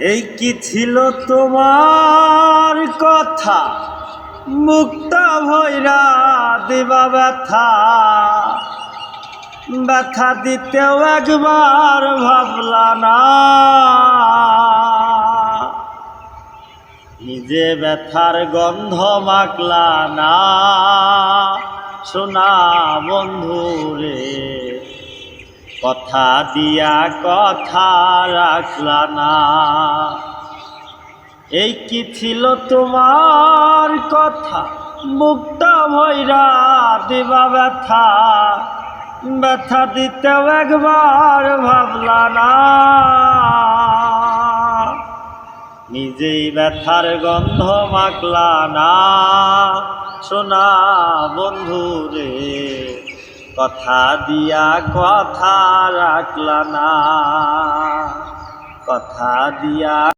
এই কি ছিল তোমার কথা, মুক্তা ভৈরা দিবা ব্যথা, ব্যথা দিতেও একবার ভাবলা না, নিজে ব্যথার গন্ধ মাখলা না। শোনা বন্ধুরে, কথা দিয়া কথা রাখলা না। এই কি ছিল তোমার কথা, মুক্তা ভৈরা দিবা ব্যথা, ব্যথা দিতেও একবার ভাবলা না, নিজেই ব্যথার গন্ধ মাখলা না। শোনা বন্ধুরে, কথা দিয়া কথা রাখলা না, কথা দিয়া